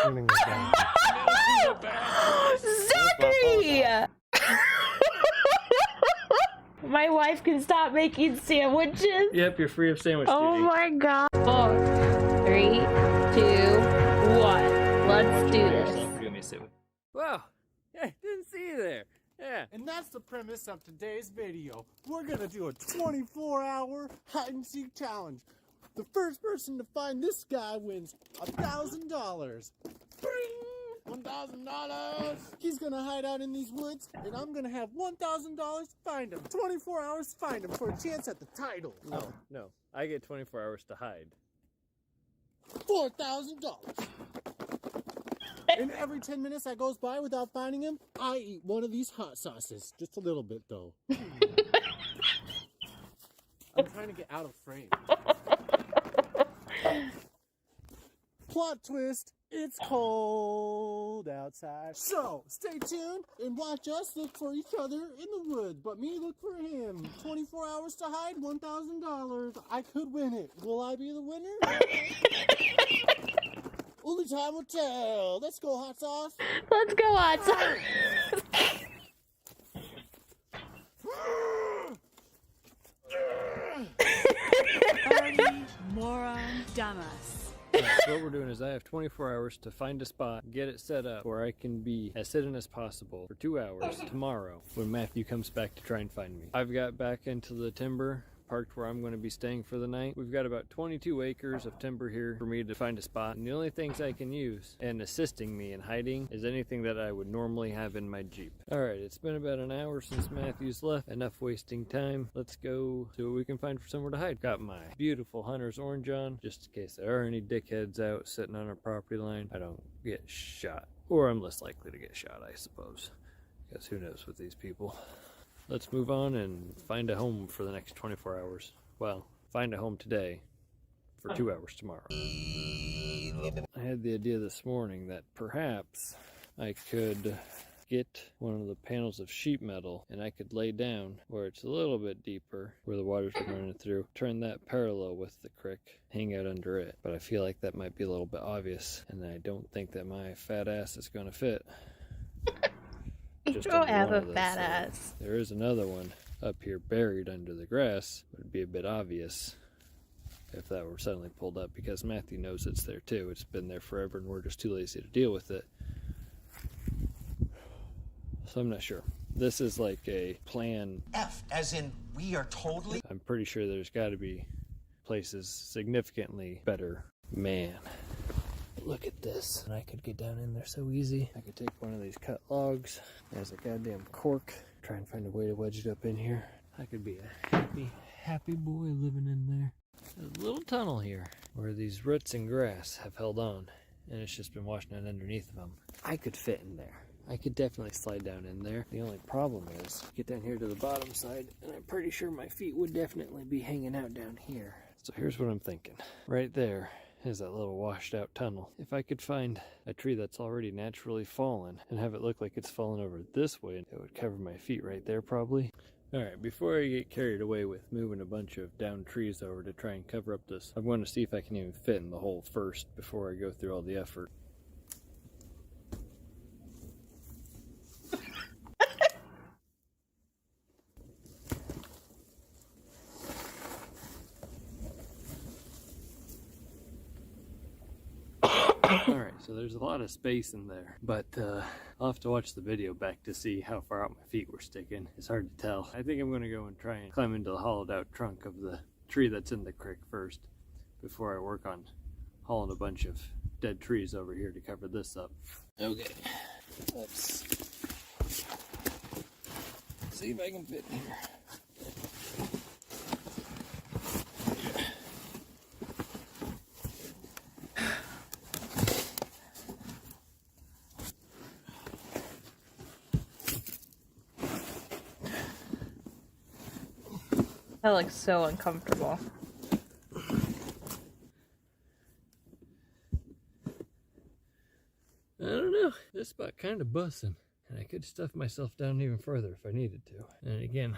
cleaning it down. Zachary! My wife can stop making sandwiches. Yep, you're free of sandwich Oh duty. my god. 4, 3, 2, 1. Let's do this. Give me a sandwich. Wow, I didn't see you there. Yeah. And that's the premise of today's video. We're gonna do a 24-hour hide-and-seek challenge. The first person to find this guy wins $1,000. $1,000! He's gonna hide out in these woods, and I'm gonna have $1,000 to find him. 24 hours to find him for a chance at the title. No. I get 24 hours to hide. $4,000. And every 10 minutes that goes by without finding him, I eat one of these hot sauces. Just a little bit, though. I'm trying to get out of frame. Plot twist, it's cold outside. So, stay tuned and watch us look for each other in the woods. But me look for him. 24 hours to hide, $1,000. I could win it. Will I be the winner? Only time will tell. Let's go, hot sauce. Let's go, hot sauce. Party, moron, dumbass. Right, so what we're doing is I have 24 hours to find a spot, get it set up where I can be as hidden as possible for 2 hours tomorrow when Matthew comes back to try and find me. I've got back into the timber, parked where I'm going to be staying for the night. We've got about 22 acres of timber here for me to find a spot, and the only things I can use and assisting me in hiding is anything that I would normally have in my Jeep. Alright, it's been about an hour since Matthew's left. Enough wasting time. Let's go see what we can find for somewhere to hide. Got my beautiful hunter's orange on, just in case there are any dickheads out sitting on our property line. I don't get shot. Or I'm less likely to get shot, I suppose. Because who knows with these people. Let's move on and find a home for the next 24 hours. Well, find a home today for 2 hours tomorrow. I had the idea this morning that perhaps I could get one of the panels of sheet metal and I could lay down where it's a little bit deeper, where the water's been running through, turn that parallel with the creek, hang out under it. But I feel like that might be a little bit obvious, and I don't think that my fat ass is going to fit. You don't have a fat ass. There is another one up here buried under the grass. It would be a bit obvious if that were suddenly pulled up, because Matthew knows it's there too. It's been there forever and we're just too lazy to deal with it. So I'm not sure. This is like a plan F, as in we are totally... I'm pretty sure there's got to be places significantly better. Man. Look at this. And I could get down in there so easy. I could take one of these cut logs. There's a goddamn cork. Try and find a way to wedge it up in here. I could be a happy boy living in there. There's a little tunnel here where these roots and grass have held on, and it's just been washing out underneath of them. I could fit in there. I could definitely slide down in there. The only problem is, get down here to the bottom side, and I'm pretty sure my feet would definitely be hanging out down here. So here's what I'm thinking. Right there is that little washed out tunnel. If I could find a tree that's already naturally fallen and have it look like it's fallen over this way, it would cover my feet right there probably. Alright, before I get carried away with moving a bunch of down trees over to try and cover up this, I'm going to see if I can even fit in the hole first before I go through all the effort. Alright, so there's a lot of space in there, but I'll have to watch the video back to see how far out my feet were sticking. It's hard to tell. I think I'm going to go and try and climb into the hollowed out trunk of the tree that's in the creek first before I work on hauling a bunch of dead trees over here to cover this up. Okay, let's see if I can fit in here. That looks so uncomfortable. I don't know. This spot kind of busting, and I could stuff myself down even further if I needed to. And again,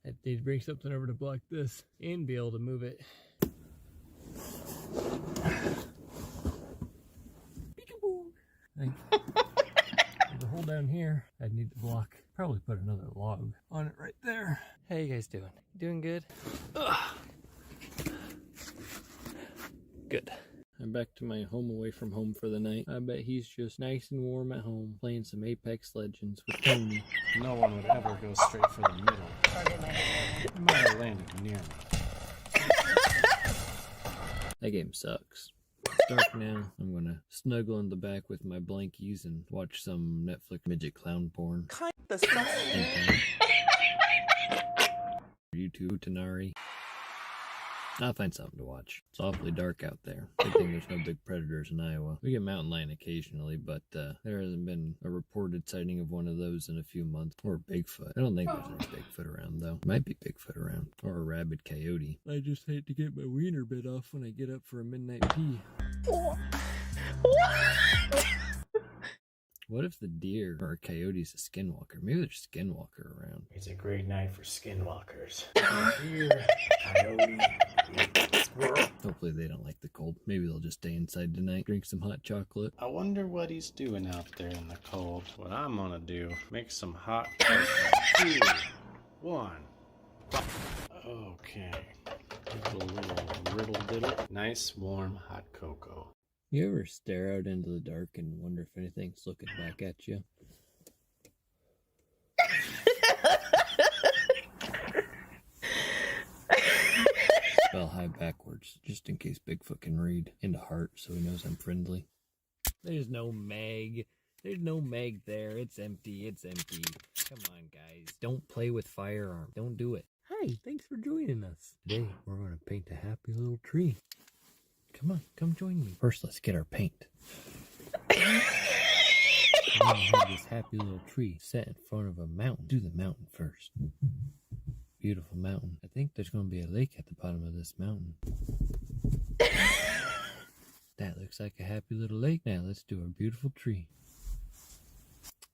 I need to bring something over to block this and be able to move it. Peekaboo. The hole down here, I'd need to block. Probably put another log on it right there. How you guys doing? Doing good? Ugh. Good. I'm back to my home away from home for the night. I bet he's just nice and warm at home, playing some Apex Legends with Tony. No one would ever go straight for the middle. It might have landed near me. That game sucks. It's dark now. I'm gonna snuggle in the back with my blankies and watch some Netflix midget clown porn. Kinda stuff. YouTube Tanari. I'll find something to watch. It's awfully dark out there. Good thing there's no big predators in Iowa. We get mountain lion occasionally, but there hasn't been a reported sighting of one of those in a few months. Or Bigfoot. I don't think there's any Bigfoot around, though. Might be Bigfoot around. Or a rabid coyote. I just hate to get my wiener bit off when I get up for a midnight pee. What? What if the deer or a coyote's a skinwalker? Maybe there's a skinwalker around. It's a great night for skinwalkers. Deer, coyote. Hopefully they don't like the cold. Maybe they'll just stay inside tonight, drink some hot chocolate. I wonder what he's doing out there in the cold. What I'm gonna do, make some hot cocoa. 2, 1. Okay. A little riddle diddle. Nice warm hot cocoa. You ever stare out into the dark and wonder if anything's looking back at you? Spell high backwards, just in case Bigfoot can read. Into heart, so he knows I'm friendly. There's no Meg. There's no Meg there. It's empty. It's empty. Come on, guys. Don't play with firearms. Don't do it. Hi, thanks for joining us. Today, we're going to paint a happy little tree. Come on, come join me. First, let's get our paint. I'm gonna have this happy little tree set in front of a mountain. Do the mountain first. Beautiful mountain. I think there's going to be a lake at the bottom of this mountain. That looks like a happy little lake. Now let's do our beautiful tree.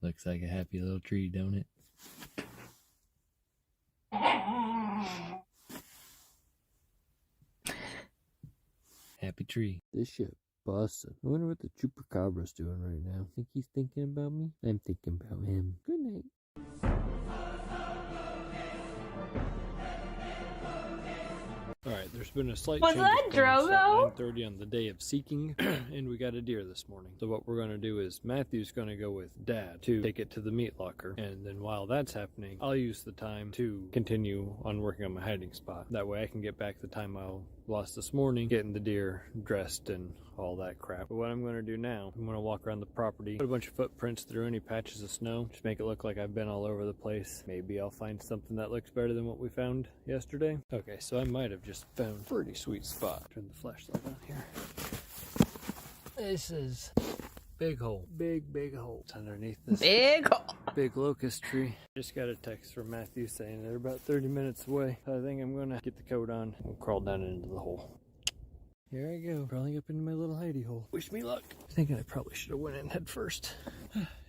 Looks like a happy little tree, don't it? Happy tree. This shit busted. I wonder what the chupacabra's doing right now. Think he's thinking about me? I'm thinking about him. Good night. Alright, there's been a slight Was change that of plans at Drogo? 9:30 on the day of seeking, and we got a deer this morning. So what we're going to do is Matthew's going to go with Dad to take it to the meat locker, and then while that's happening, I'll use the time to continue on working on my hiding spot. That way I can get back the time I lost this morning, getting the deer dressed and all that crap. But what I'm going to do now, I'm going to walk around the property, put a bunch of footprints through any patches of snow, just make it look like I've been all over the place. Maybe I'll find something that looks better than what we found yesterday. Okay, so I might have just found a pretty sweet spot. Turn the flashlight on here. This is big hole. Big hole. It's underneath this Big hole. big locust tree. Just got a text from Matthew saying they're about 30 minutes away. I think I'm gonna get the coat on and crawl down into the hole. Here I go, crawling up into my little hidey hole. Wish me luck. Thinking I probably should have went in head first.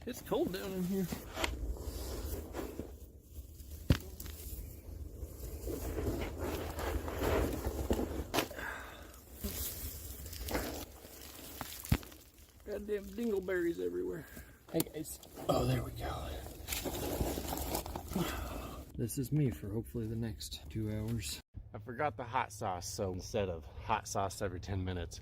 It's cold down in here. Goddamn dingleberries everywhere. Hey guys. Oh, there we go. This is me for hopefully the next 2 hours. I forgot the hot sauce, so instead of hot sauce every 10 minutes,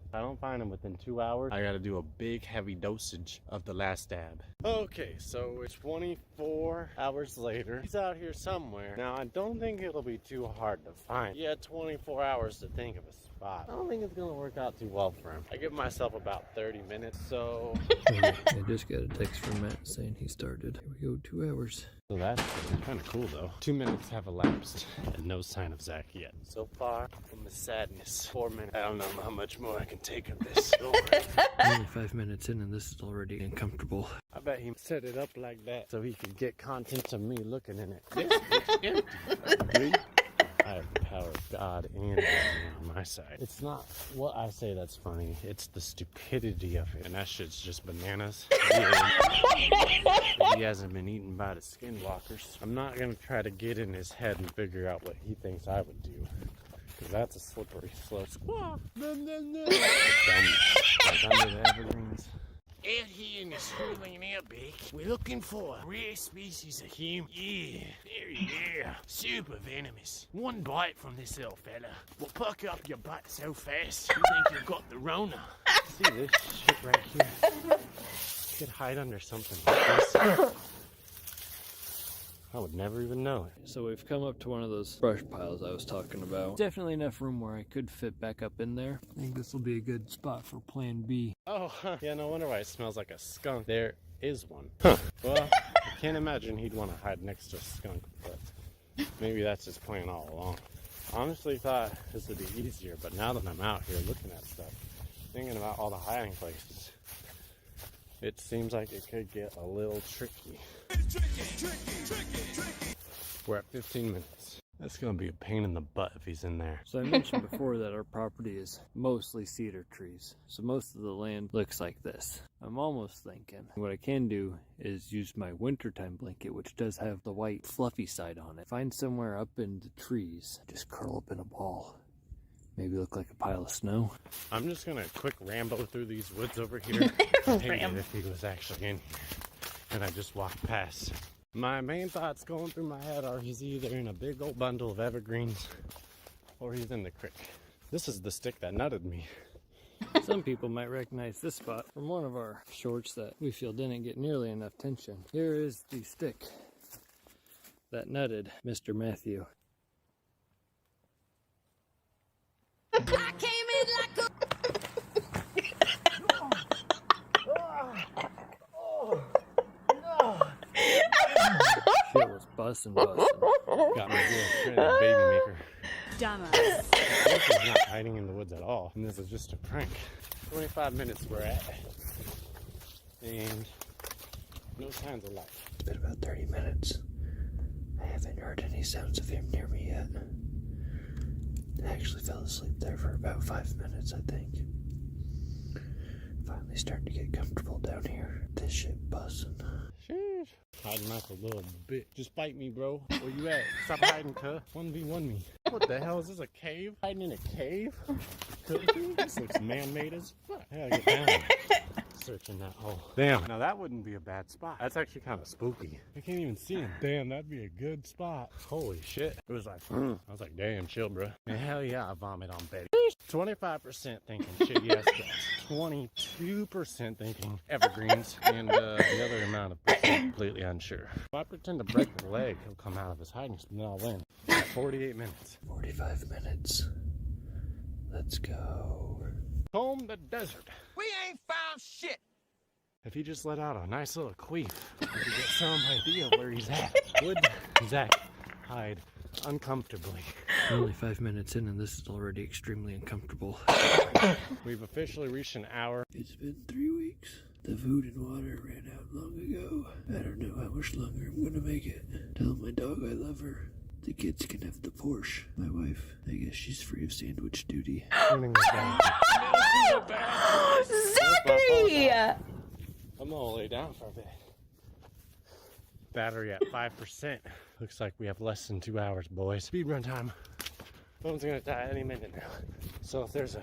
if I don't find them within 2 hours, I gotta do a big heavy dosage of the last dab. Okay, so it's 24 hours later. He's out here somewhere. Now, I don't think it'll be too hard to find. He had 24 hours to think of a spot. I don't think it's gonna work out too well for him. I give myself about 30 minutes, so... I just got a text from Matt saying he started. Here we go, 2 hours. So that's kind of cool, though. 2 minutes have elapsed, and no sign of Zach yet. So far, from the sadness. 4 minutes. I don't know how much more I can take of this. Only 5 minutes in and this is already uncomfortable. I bet he set it up like that so he could get content of me looking in it. It's empty. I have the power of God and God on my side. It's not what I say that's funny. It's the stupidity of it. And that shit's just bananas. He hasn't been eaten by the skinwalkers. I'm not going to try to get in his head and figure out what he thinks I would do. Because that's a slippery slope. Squawk! Like under the evergreens. Yes, in here, Big. We're looking for a rare species of human. Yeah, very rare. Super venomous. One bite from this little fella will puck up your butt so fast you think you've got the Rona. See this shit right here? Could hide under something like this. I would never even know it. So we've come up to one of those brush piles I was talking about. Definitely enough room where I could fit back up in there. I think this will be a good spot for plan B. Oh, yeah, no wonder why it smells like a skunk. There is one. Huh. Well, I can't imagine he'd want to hide next to a skunk, but maybe that's his plan all along. I honestly thought this would be easier, but now that I'm out here looking at stuff, thinking about all the hiding places, it seems like it could get a little tricky. We're at 15 minutes. That's gonna be a pain in the butt if he's in there. So I mentioned before that our property is mostly cedar trees. So most of the land looks like this. I'm almost thinking what I can do is use my wintertime blanket, which does have the white fluffy side on it. Find somewhere up in the trees, just curl up in a ball. Maybe look like a pile of snow. I'm just gonna quick Rambo through these woods over here. Ram. If he was actually in here and I just walked past. My main thoughts going through my head are he's either in a big old bundle of evergreens or he's in the creek. This is the stick that nutted me. Some people might recognize this spot from one of our shorts that we feel didn't get nearly enough attention. Here is the stick that nutted Mr. Matthew. I came in like a Shit was bussin'. Got my little baby maker. Dumbass. This is not hiding in the woods at all, and this is just a prank. 25 minutes we're at, and no signs of life. It's been about 30 minutes. I haven't heard any sounds of him near me yet. I actually fell asleep there for about 5 minutes, I think. Finally starting to get comfortable down here. This shit bussin'. Sheesh. Hiding like a little bit. Just fight me, bro. Where you at? Stop hiding, cuh. 1v1 me. What the hell? Is this a cave? Hiding in a cave? This looks man-made as fuck. I gotta get down there. Searching that hole. Damn. Now that wouldn't be a bad spot. That's actually kind of spooky. I can't even see him. Damn, that'd be a good spot. Holy shit. It was like, I was like, damn, chill, bro. And hell yeah, I vomit on Betty. 25% thinking shitty ass grass. 22% thinking evergreens. And the other amount of percent completely unsure. If I pretend to break the leg, he'll come out of his hiding spot and I'll win. 48 minutes. 45 minutes. Let's go. Comb the desert. We ain't found shit. If he just let out a nice little queef, we could get some idea where he's at. Would Zach hide uncomfortably? We're only 5 minutes in and this is already extremely uncomfortable. We've officially reached an hour. It's been 3 weeks. The food and water ran out long ago. I don't know how much longer I'm gonna make it. Tell my dog I love her. The kids can have the Porsche. My wife, I guess she's free of sandwich duty. Zachary! I'm gonna lay down for a bit. Battery at 5%. Looks like we have less than 2 hours, boys. Speed run time. Phone's gonna die any minute now. So if there's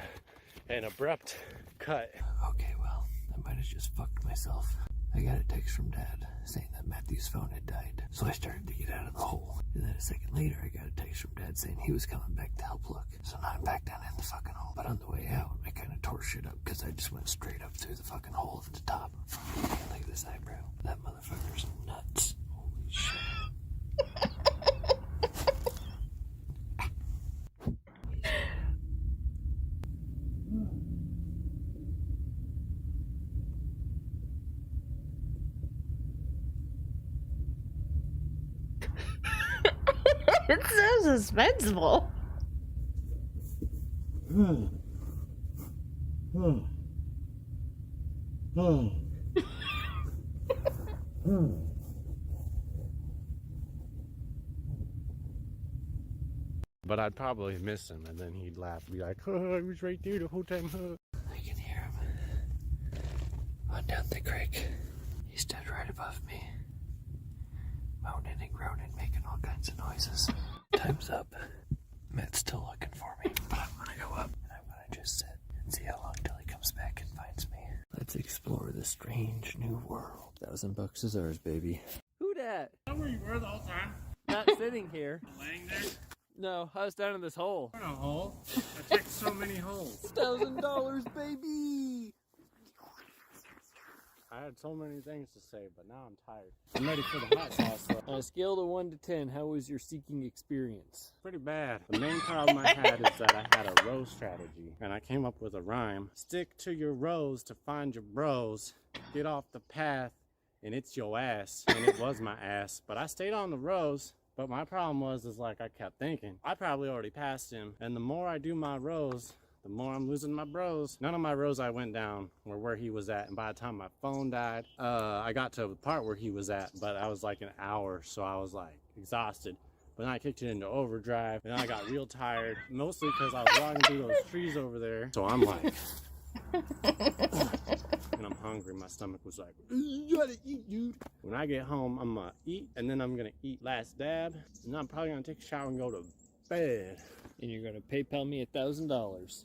an abrupt cut. Okay, well, I might have just fucked myself. I got a text from Dad saying that Matthew's phone had died. So I started to get out of the hole. And then a second later, I got a text from Dad saying he was coming back to help look. So now I'm back down in the fucking hole. But on the way out, I kind of tore shit up because I just went straight up through the fucking hole at the top. Look at this eyebrow. That motherfucker's nuts. Holy shit. It's so suspenseful. But I'd probably miss him and then he'd laugh and be like, oh, I was right there the whole time. I can hear him. On down the creek. He stood right above me. Moaning and groaning, making all kinds of noises. Time's up. Matt's still looking for me, but I'm gonna go up and I'm gonna just sit and see how long till he comes back and finds me. Let's explore the strange new world. $1,000 is ours, baby. Who dat? Where you were the whole time? Not sitting here. Laying there? No, I was down in this hole. In a hole? I checked so many holes. $1,000, baby! I had so many things to say, but now I'm tired. I'm ready for the hot sauce, though. On a scale of 1 to 10, how was your seeking experience? Pretty bad. The main problem I had is that I had a row strategy, and I came up with a rhyme. Stick to your rows to find your bros. Get off the path, and it's your ass. And it was my ass, but I stayed on the rows. But my problem was, like, I kept thinking, I probably already passed him. And the more I do my rows, the more I'm losing my bros. None of my rows I went down were where he was at. And by the time my phone died, I got to the part where he was at, but I was like an hour. So I was like exhausted. But then I kicked it into overdrive, and then I got real tired. Mostly because I was walking through those trees over there. So I'm like, and I'm hungry. My stomach was like, you gotta eat, dude. When I get home, I'm gonna eat, and then I'm gonna eat last dab, and then I'm probably gonna take a shower and go to bed. And you're gonna PayPal me $1,000.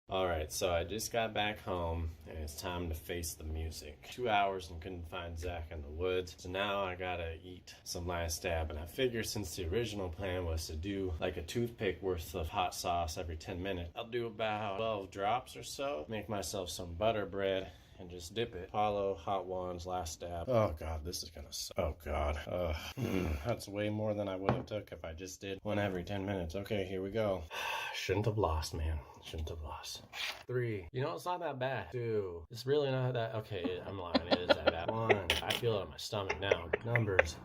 Alright, so I just got back home, and it's time to face the music. 2 hours and couldn't find Zach in the woods, so now I gotta eat some last dab. And I figure since the original plan was to do like a toothpick worth of hot sauce every 10 minutes, I'll do about 12 drops or so, make myself some butter bread, and just dip it. Follow Hot One's last dab. Oh god, this is gonna suck. Oh god. That's way more than I would have took if I just did one every 10 minutes. Okay, here we go. Shouldn't have lost, man. Shouldn't have lost. 3. You know, it's not that bad. 2. It's really not that. Okay, I'm lying. It is that bad. 1. I feel it in my stomach now. Numbers.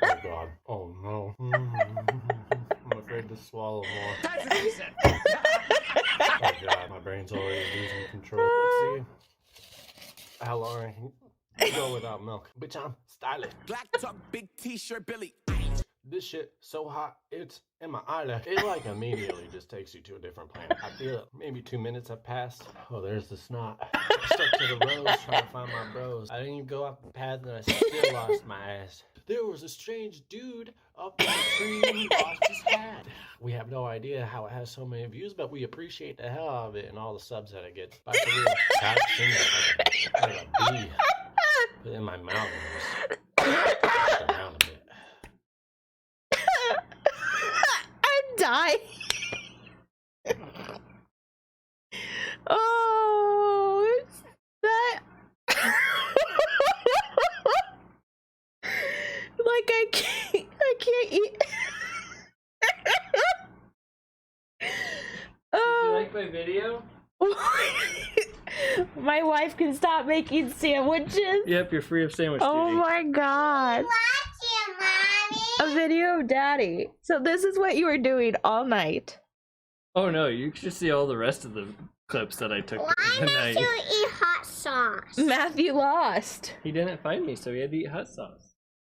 Oh god. Oh no. I'm afraid to swallow more. That's what he said. Oh god, my brain's already losing control. Let's see how long I can go without milk. Bitch, I'm stylish. Black top, big t-shirt, Billy. This shit so hot, it's in my eyelash. It like immediately just takes you to a different planet. I feel it. Maybe 2 minutes have passed. Oh, there's the snot. I stuck to the rows trying to find my bros. I didn't even go up the path and I still lost my ass. There was a strange dude up in the tree who lost his hat. We have no idea how it has so many views, but we appreciate the hell out of it and all the subs that it gets. By the way, God, sing it like a bee. Put it in my mouth and just push it around a bit. I'm dying. Oh, it's that. Like I can't eat. You like my video? My wife can stop making sandwiches. Yep, you're free of sandwich Oh duty. my god. A video of Daddy. So this is what you were doing all night. Oh no, you should see all the rest of the clips that I took tonight. eat hot sauce? Matthew lost. He didn't find me, so he had to eat hot sauce.